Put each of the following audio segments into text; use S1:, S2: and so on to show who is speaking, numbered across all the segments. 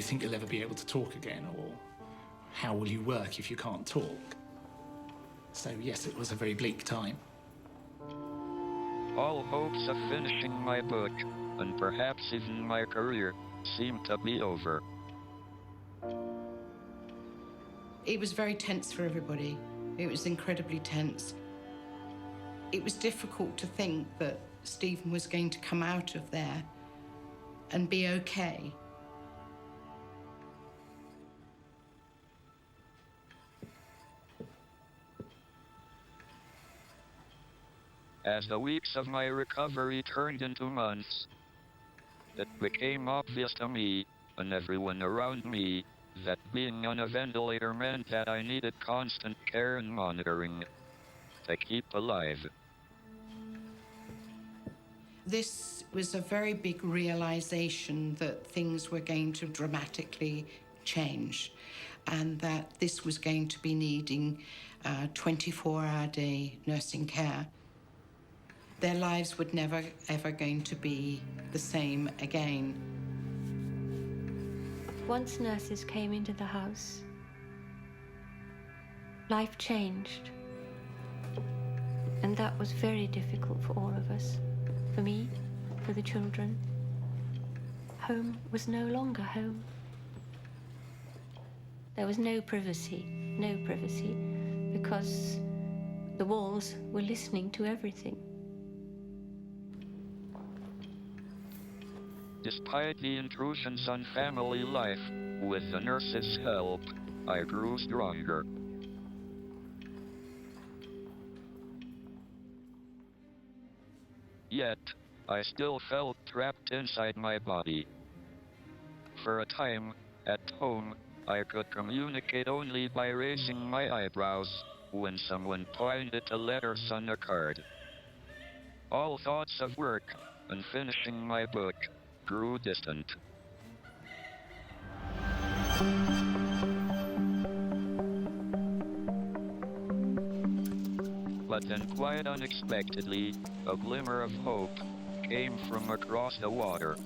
S1: think you'll ever be able to talk again? Or how will you work if you can't talk? So yes, it was a very bleak time.
S2: All hopes of finishing my book, and perhaps even my career, seemed to be over.
S3: It was very tense for everybody. It was incredibly tense. It was difficult to think that Stephen was going to come out of there and be okay.
S2: As the weeks of my recovery turned into months, it became obvious to me, and everyone around me, that being on a ventilator meant that I needed constant care and monitoring to keep alive.
S3: This was a very big realization that things were going to dramatically change and that this was going to be needing 24-hour-day nursing care. Their lives would never, ever going to be the same again.
S4: Once nurses came into the house, life changed. And that was very difficult for all of us. For me, for the children. Home was no longer home. There was no privacy, because the walls were listening to everything.
S2: Despite the intrusions on family life, with the nurses' help, I grew stronger. Yet, I still felt trapped inside my body. For a time, at home, I could communicate only by raising my eyebrows when someone pointed to letters on a card. All thoughts of work and finishing my book grew distant. But then quite unexpectedly, a glimmer of hope came from across the water.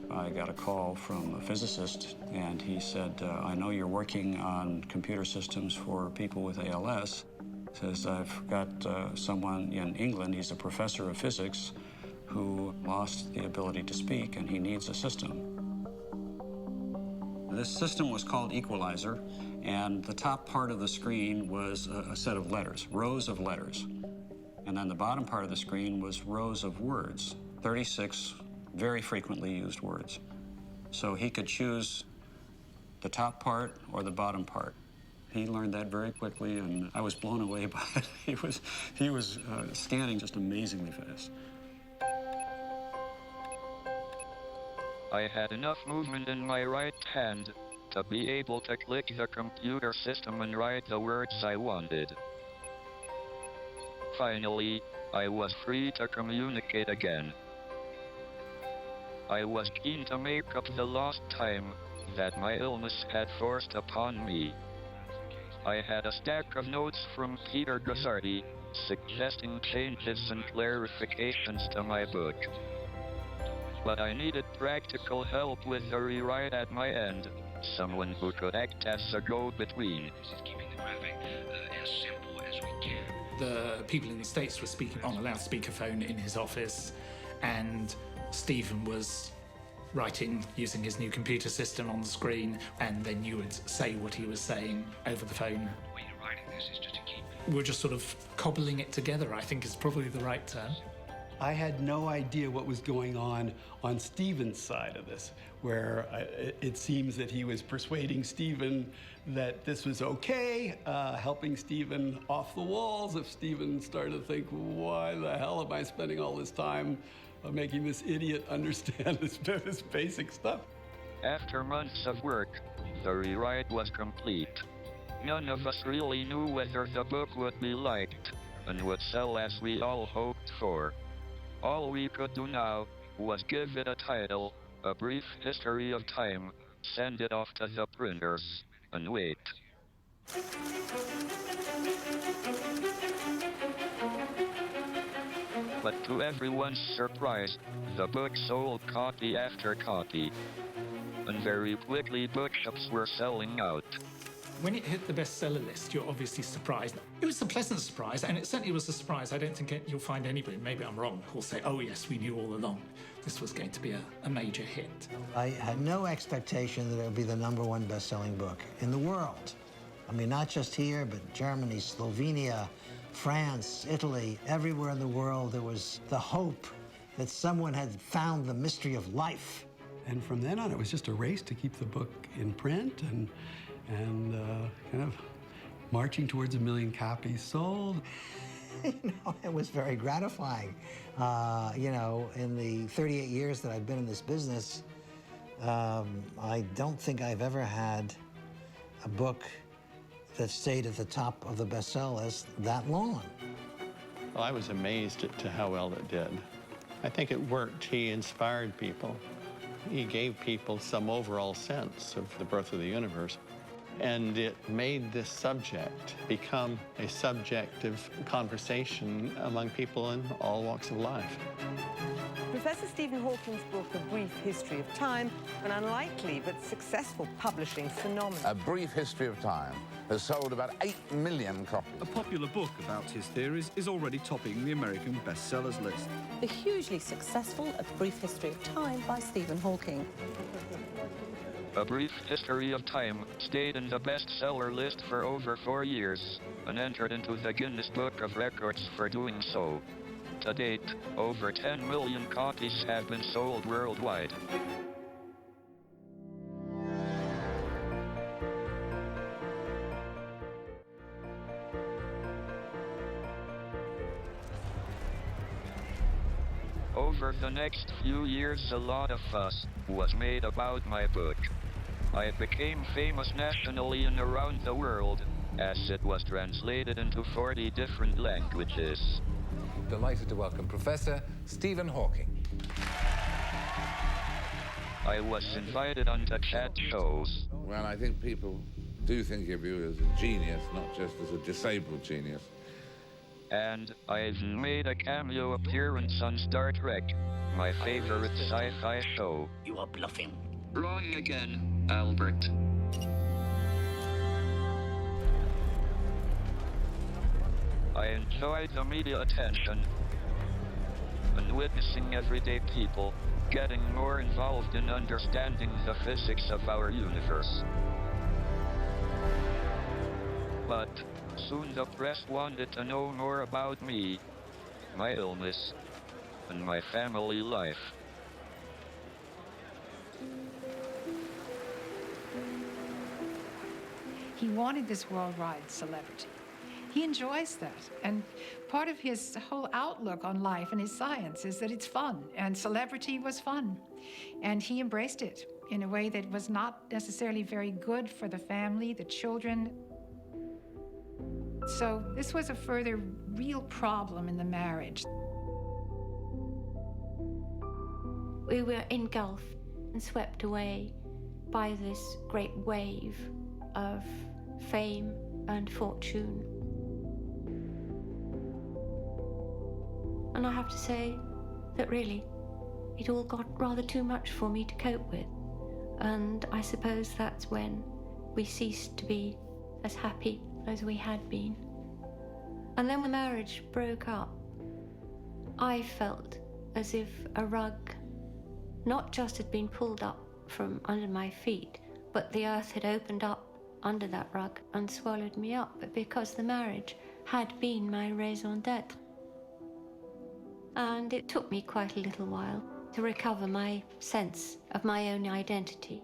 S5: I got a call from a physicist, and he said, I know you're working on computer systems for people with ALS. Says, I've got someone in England, he's a professor of physics, who lost the ability to speak, and he needs a system. This system was called Equalizer, and the top part of the screen was a set of letters, rows of letters. And then the bottom part of the screen was rows of words, 36 very frequently used words. So he could choose the top part or the bottom part. He learned that very quickly, and I was blown away by it. He was scanning just amazingly fast.
S2: I had enough movement in my right hand to be able to click the computer system and write the words I wanted. Finally, I was free to communicate again. I was keen to make up the lost time that my illness had forced upon me. I had a stack of notes from Peter Gazzardi suggesting changes and clarifications to my book. But I needed practical help with the rewrite at my end, someone who could act as a go-between.
S6: Keeping the graphic as simple as we can.
S1: The people in the States were speaking on a loudspeaker phone in his office, and Stephen was writing using his new computer system on the screen, and then you would say what he was saying over the phone.
S6: The way you're writing this is just to keep...
S1: We're just sort of cobbling it together, I think is probably the right term.
S7: I had no idea what was going on Stephen's side of this, where it seems that he was persuading Stephen that this was okay, helping Stephen off the walls. If Stephen started to think, why the hell am I spending all this time making this idiot understand this basic stuff?
S2: After months of work, the rewrite was complete. None of us really knew whether the book would be liked and would sell as we all hoped for. All we could do now was give it a title, A Brief History of Time, send it off to the printers, and wait. But to everyone's surprise, the book sold copy after copy. And very quickly bookshops were selling out.
S1: When it hit the bestseller list, you're obviously surprised. It was a pleasant surprise, and it certainly was a surprise. I don't think you'll find anybody, maybe I'm wrong, who'll say, oh yes, we knew all along this was going to be a major hit.
S8: I had no expectation that it would be the #1 best-selling book in the world. I mean, not just here, but Germany, Slovenia, France, Italy, everywhere in the world, there was the hope that someone had found the mystery of life.
S7: And from then on, it was just a race to keep the book in print and kind of marching towards 1 million copies sold.
S8: You know, it was very gratifying. You know, in the 38 years that I've been in this business, I don't think I've ever had a book that stayed at the top of the bestseller list that long.
S9: Well, I was amazed to how well it did. I think it worked. He inspired people. He gave people some overall sense of the birth of the universe. And it made this subject become a subject of conversation among people in all walks of life.
S10: Professor Stephen Hawking's book, A Brief History of Time, an unlikely but successful publishing phenomenon.
S11: A Brief History of Time has sold about 8 million copies.
S12: A popular book about his theories is already topping the American bestsellers list.
S13: The hugely successful A Brief History of Time by Stephen Hawking.
S2: A Brief History of Time stayed in the bestseller list for over 4 years and entered into the Guinness Book of Records for doing so. To date, over 10 million copies have been sold worldwide. Over the next few years, a lot of fuss was made about my book. I became famous nationally and around the world, as it was translated into 40 different languages.
S14: Delighted to welcome Professor Stephen Hawking.
S2: I was invited on the chat shows.
S11: Well, I think people do think of you as a genius, not just as a disabled genius.
S2: And I've made a cameo appearance on Star Trek, my favorite sci-fi show.
S1: You are bluffing.
S2: Wrong again, Albert. I enjoy the media attention and witnessing everyday people getting more involved in understanding the physics of our universe. But soon the press wanted to know more about me, my illness, and my family life.
S15: He wanted this worldwide celebrity. He enjoys that. And part of his whole outlook on life and his science is that it's fun, and celebrity was fun. And he embraced it in a way that was not necessarily very good for the family, the children. So this was a further real problem in the marriage.
S4: We were engulfed and swept away by this great wave of fame and fortune. And I have to say that really, it all got rather too much for me to cope with. And I suppose that's when we ceased to be as happy as we had been. And then when marriage broke up, I felt as if a rug not just had been pulled up from under my feet, but the earth had opened up under that rug and swallowed me up, but because the marriage had been my raison d'etre. And it took me quite a little while to recover my sense of my own identity.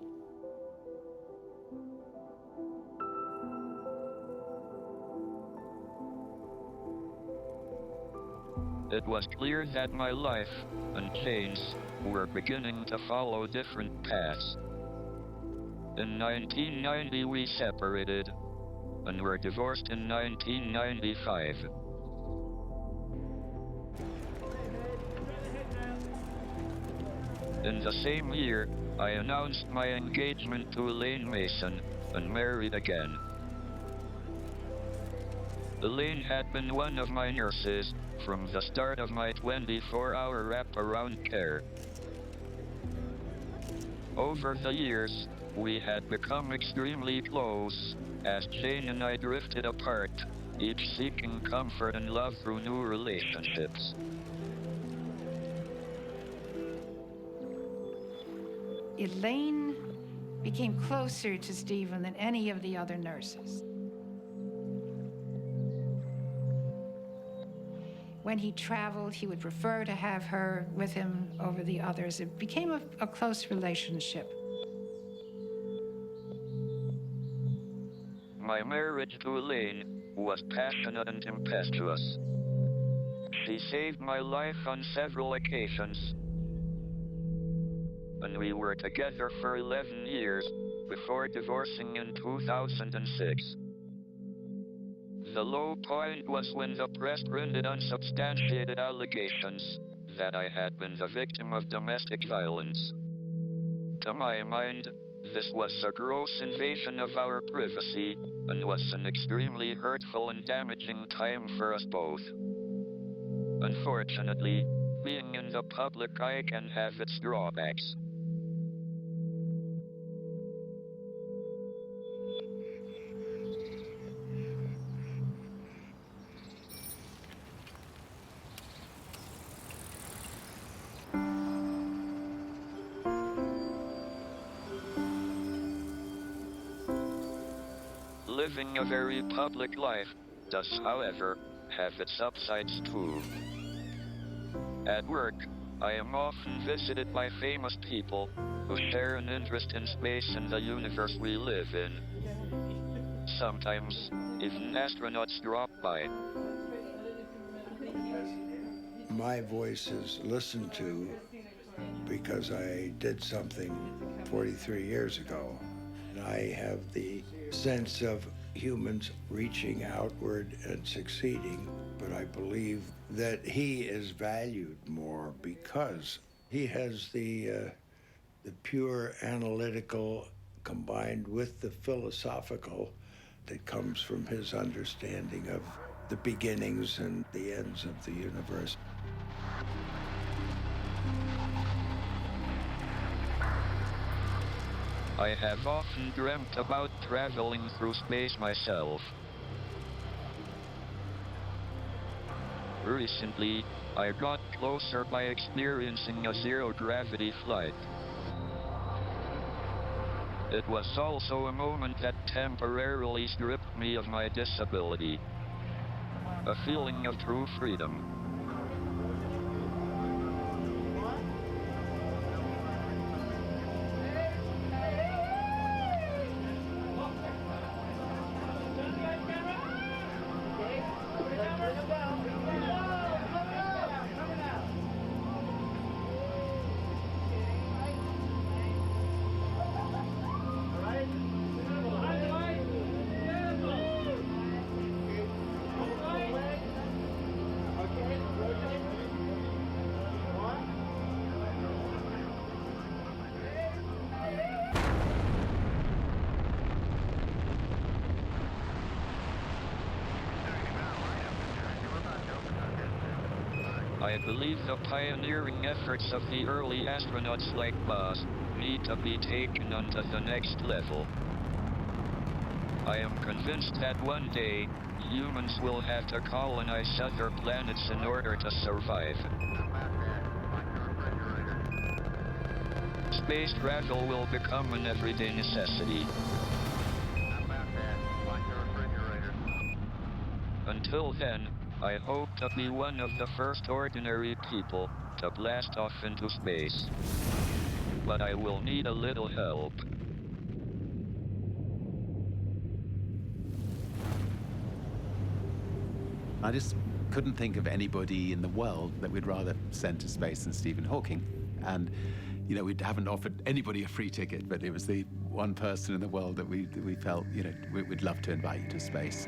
S2: It was clear that my life and Jane's were beginning to follow different paths. In 1990 we separated, and were divorced in 1995. In the same year, I announced my engagement to Elaine Mason and married again. Elaine had been one of my nurses from the start of my 24-hour wraparound care. Over the years, we had become extremely close, as Jane and I drifted apart, each seeking comfort and love through new relationships.
S15: Elaine became closer to Stephen than any of the other nurses. When he traveled, he would prefer to have her with him over the others. It became a close relationship.
S2: My marriage to Elaine was passionate and tempestuous. She saved my life on several occasions, and we were together for 11 years before divorcing in 2006. The low point was when the press printed unsubstantiated allegations that I had been the victim of domestic violence. To my mind, this was a gross invasion of our privacy and was an extremely hurtful and damaging time for us both. Unfortunately, being in the public eye can have its drawbacks. Living a very public life does, however, have its upsides too. At work, I am often visited by famous people who share an interest in space and the universe we live in. Sometimes, even astronauts drop by.
S16: My voice is listened to because I did something 43 years ago. And I have the sense of humans reaching outward and succeeding, but I believe that he is valued more because he has the pure analytical combined with the philosophical that comes from his understanding of the beginnings and the ends of the universe.
S2: I have often dreamt about traveling through space myself. Recently, I got closer by experiencing a zero-gravity flight. It was also a moment that temporarily stripped me of my disability. A feeling of true freedom. I believe the pioneering efforts of the early astronauts like Buzz need to be taken onto the next level. I am convinced that one day, humans will have to colonize other planets in order to survive. Space travel will become an everyday necessity. Until then, I hope to be one of the first ordinary people to blast off into space. But I will need a little help.
S17: I just couldn't think of anybody in the world that we'd rather send to space than Stephen Hawking. And, you know, we haven't offered anybody a free ticket, but it was the one person in the world that we felt, you know, we'd love to invite you to space.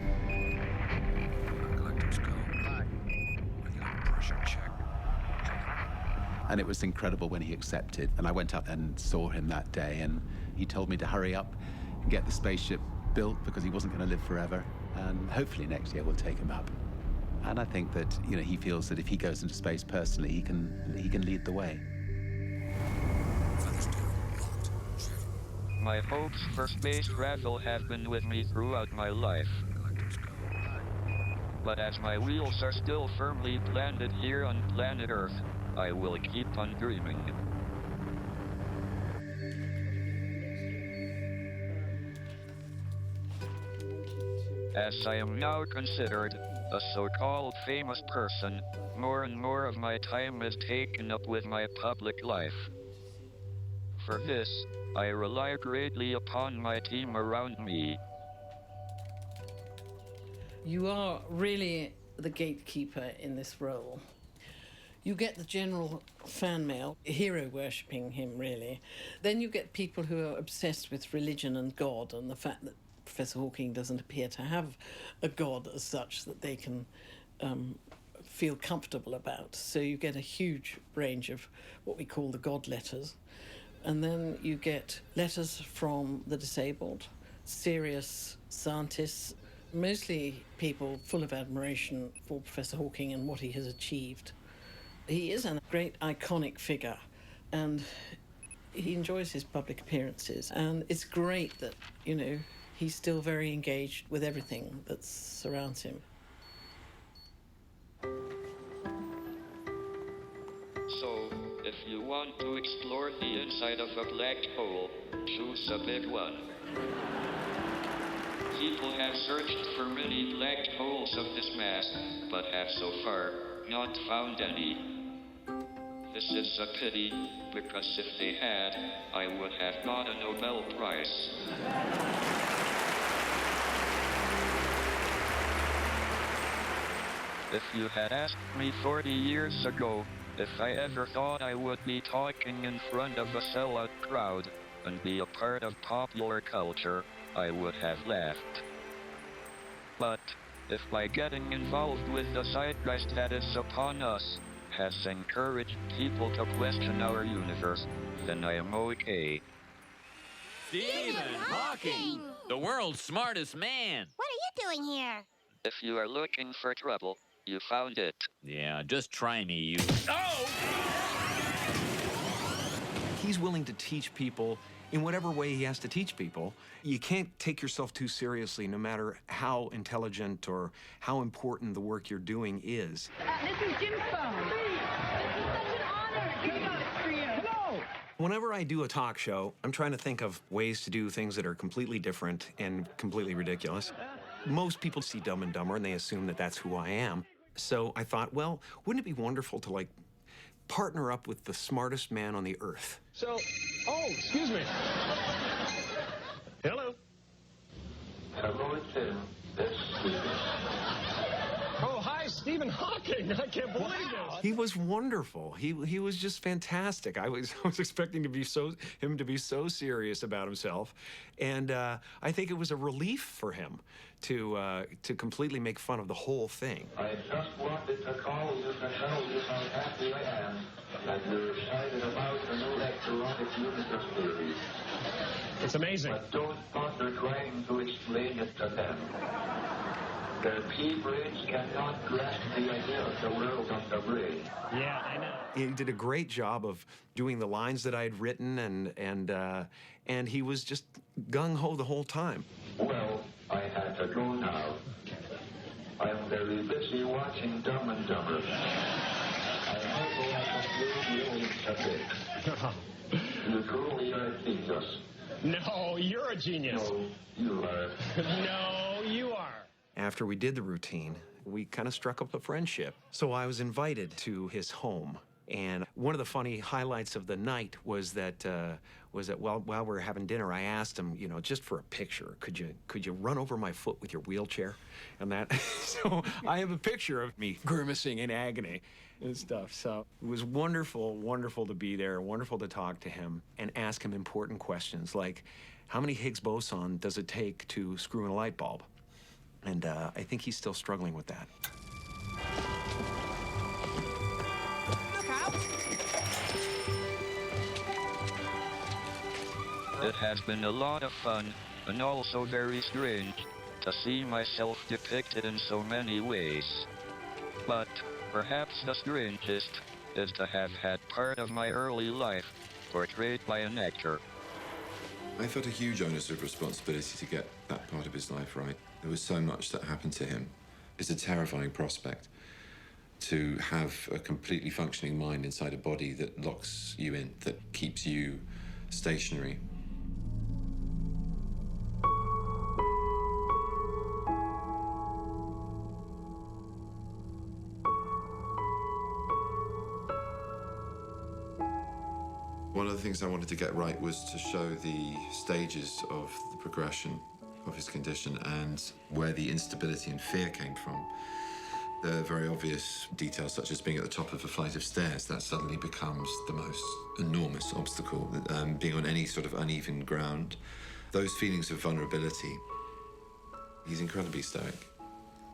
S17: And it was incredible when he accepted. And I went up and saw him that day, and he told me to hurry up and get the spaceship built because he wasn't going to live forever. and hopefully next year we'll take him up. And I think that, you know, he feels that if he goes into space personally, he can lead the way.
S2: My hopes for space travel have been with me throughout my life. But as my wheels are still firmly planted here on planet Earth, I will keep on dreaming. As I am now considered a so-called famous person, more and more of my time is taken up with my public life. For this, I rely greatly upon my team around me.
S18: You are really the gatekeeper in this role. You get the general fan mail, hero worshipping him, really. Then you get people who are obsessed with religion and God and the fact that Professor Hawking doesn't appear to have a God as such that they can feel comfortable about. So you get a huge range of what we call the God letters. And then you get letters from the disabled, serious scientists, mostly people full of admiration for Professor Hawking and what he has achieved. He is a great iconic figure, and he enjoys his public appearances. And it's great that, you know, he's still very engaged with everything that surrounds him.
S2: So, if you want to explore the inside of a black hole, choose a big one. People have searched for many black holes of this mass, but have so far not found any. This is a pity, because if they had, I would have got a Nobel Prize. If you had asked me 40 years ago if I ever thought I would be talking in front of a sellout crowd and be a part of popular culture, I would have laughed. But if by getting involved with the zeitgeist that is upon us has encouraged people to question our universe, then I am okay.
S19: Stephen Hawking! The world's smartest man!
S20: What are you doing here?
S2: If you are looking for trouble, you found it.
S19: Yeah, just try me, you... Oh!
S21: He's willing to teach people in whatever way he has to teach people. You can't take yourself too seriously, no matter how intelligent or how important the work you're doing is.
S22: This is Jim's phone. This is such an honor. He got it for you. Hello!
S21: Whenever I do a talk show, I'm trying to think of ways to do things that are completely different and completely ridiculous. Most people see Dumb and Dumber and they assume that that's who I am. So I thought, well, wouldn't it be wonderful to, like, partner up with the smartest man on the earth?
S23: So, oh, excuse me. Hello.
S24: Hello, it's him. That's Stephen.
S23: Oh, hi, Stephen Hawking. I can't believe this.
S21: He was wonderful. He was just fantastic. I was expecting him to be so serious about himself, and I think it was a relief for him to completely make fun of the whole thing.
S24: I just wanted to call you to tell you how happy I am that you're excited about the new electronic universe theory.
S23: It's amazing.
S24: But don't bother trying to explain it to them. Their pea brains cannot grasp the idea of the world of the brain.
S23: Yeah, I know.
S21: He did a great job of doing the lines that I had written, and he was just gung-ho the whole time.
S24: Well, I had to go now. I'm very busy watching Dumb and Dumber. I hope I can do a bit. You truly are a genius.
S23: No, you're a genius.
S24: No, you are.
S23: No, you are.
S21: After we did the routine, we kind of struck up a friendship. So I was invited to his home. And one of the funny highlights of the night was that while we were having dinner, I asked him, you know, just for a picture, could you run over my foot with your wheelchair? And that, so I have a picture of me grimacing in agony and stuff. So it was wonderful, wonderful to be there, wonderful to talk to him and ask him important questions like, how many Higgs boson does it take to screw in a light bulb? And I think he's still struggling with that.
S2: It has been a lot of fun, and also very strange, to see myself depicted in so many ways. But perhaps the strangest is to have had part of my early life portrayed by an actor.
S3: I felt a huge onus of responsibility to get that part of his life right. There was so much that happened to him. It's a terrifying prospect to have a completely functioning mind inside a body that locks you in, that keeps you stationary. One of the things I wanted to get right was to show the stages of the progression of his condition and where the instability and fear came from. There are very obvious details, such as being at the top of a flight of stairs. That suddenly becomes the most enormous obstacle, being on any sort of uneven ground. Those feelings of vulnerability. He's incredibly stoic.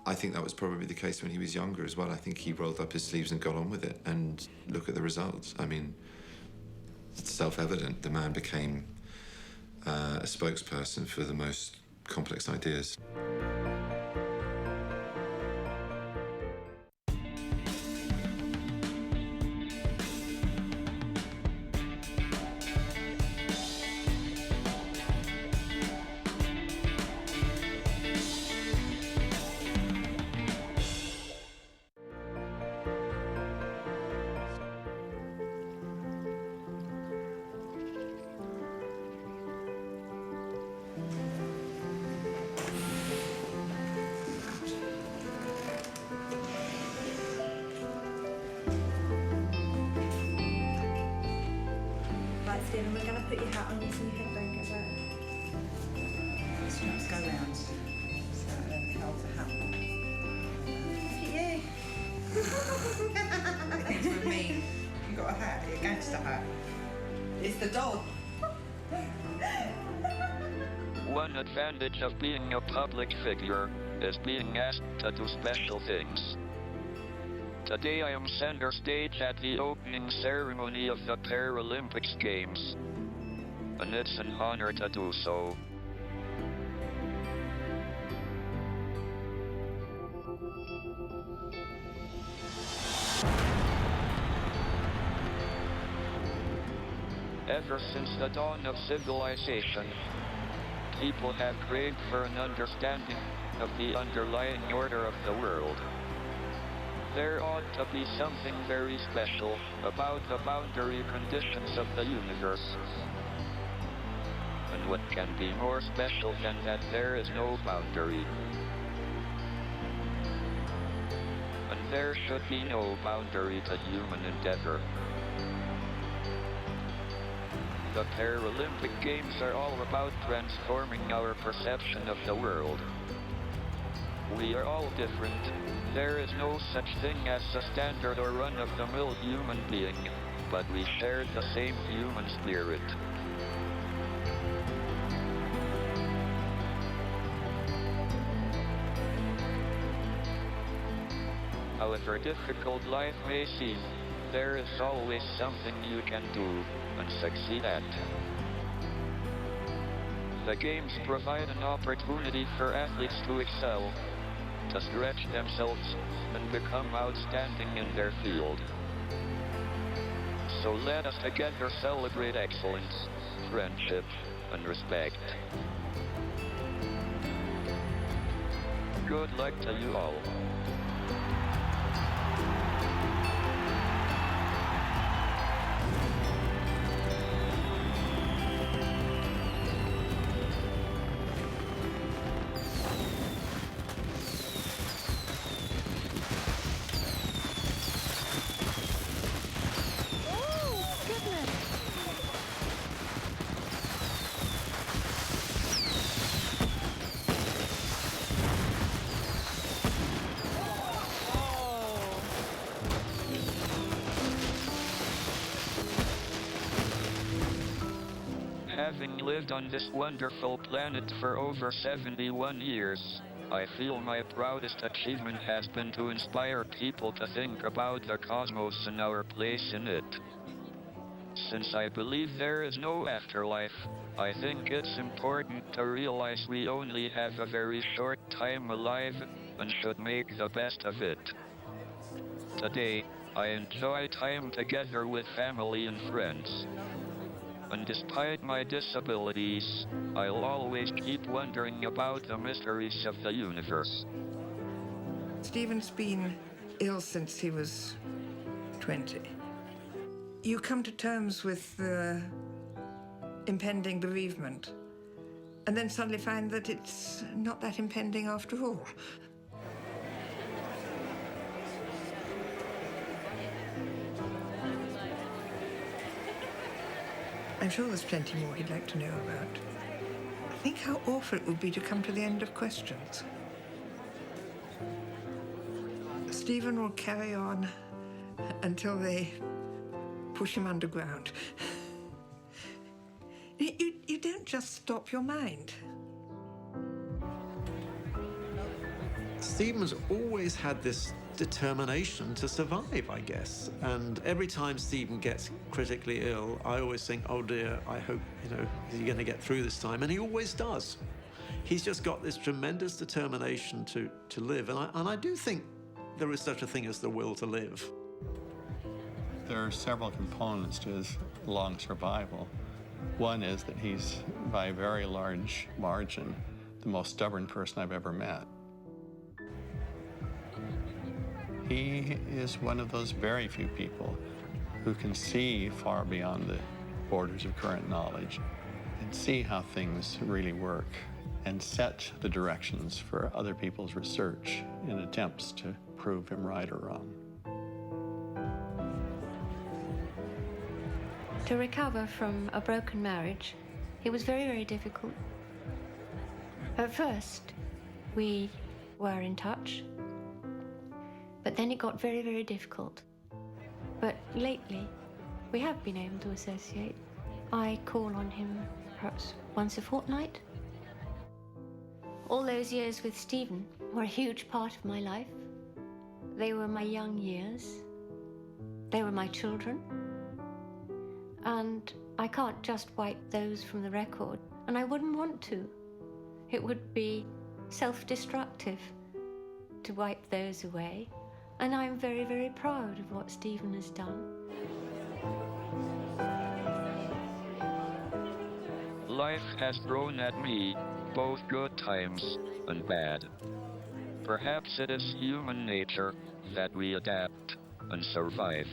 S3: I think that was probably the case when he was younger as well. I think he rolled up his sleeves and got on with it, and look at the results. I mean, it's self-evident. The man became a spokesperson for the most complex ideas.
S5: Right, Stephen, we're going to put your hat on you so your head don't get wet. Straps go round. So then we hold the hat. Look at you. Thanks for me. You got a hat, a gangster hat. It's the dog.
S2: One advantage of being a public figure is being asked to do special things. Today I am center stage at the opening ceremony of the Paralympics Games, and it's an honor to do so. Ever since the dawn of civilization, people have craved for an understanding of the underlying order of the world. There ought to be something very special about the boundary conditions of the universe. And what can be more special than that there is no boundary? And there should be no boundary to human endeavor. The Paralympic Games are all about transforming our perception of the world. We are all different. There is no such thing as a standard or run-of-the-mill human being, but we share the same human spirit. However difficult life may seem, there is always something you can do and succeed at. The games provide an opportunity for athletes to excel, to stretch themselves, and become outstanding in their field. So let us together celebrate excellence, friendship, and respect. Good luck to you all. Having lived on this wonderful planet for over 71 years, I feel my proudest achievement has been to inspire people to think about the cosmos and our place in it. Since I believe there is no afterlife, I think it's important to realize we only have a very short time alive and should make the best of it. Today, I enjoy time together with family and friends. And despite my disabilities, I'll always keep wondering about the mysteries of the universe.
S5: Stephen's been ill since he was 20. You come to terms with the impending bereavement, and then suddenly find that it's not that impending after all. I'm sure there's plenty more he'd like to know about. Think how awful it would be to come to the end of questions. Stephen will carry on until they push him underground. You don't just stop your mind.
S21: Stephen's always had this determination to survive, I guess. And every time Stephen gets critically ill, I always think, oh dear, I hope, is he going to get through this time? And he always does. He's just got this tremendous determination to live. And I do think there is such a thing as the will to live.
S9: There are several components to his long survival. One is that he's, by a very large margin, the most stubborn person I've ever met. He is one of those very few people who can see far beyond the borders of current knowledge and see how things really work and set the directions for other people's research in attempts to prove him right or wrong.
S4: To recover from a broken marriage, it was very, very difficult. At first, we were in touch, but then it got very, very difficult. But lately, we have been able to associate. I call on him perhaps once a fortnight. All those years with Stephen were a huge part of my life. They were my young years. They were my children. And I can't just wipe those from the record, and I wouldn't want to. It would be self-destructive to wipe those away, and I'm very, very proud of what Stephen has done.
S2: Life has thrown at me both good times and bad. Perhaps it is human nature that we adapt and survive.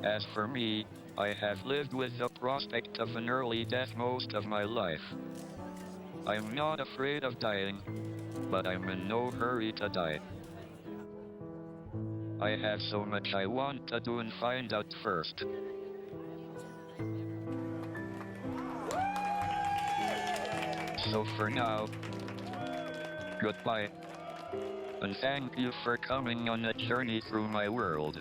S2: As for me, I have lived with the prospect of an early death most of my life. I'm not afraid of dying, but I'm in no hurry to die. I have so much I want to do and find out first. So for now, goodbye. And thank you for coming on a journey through my world.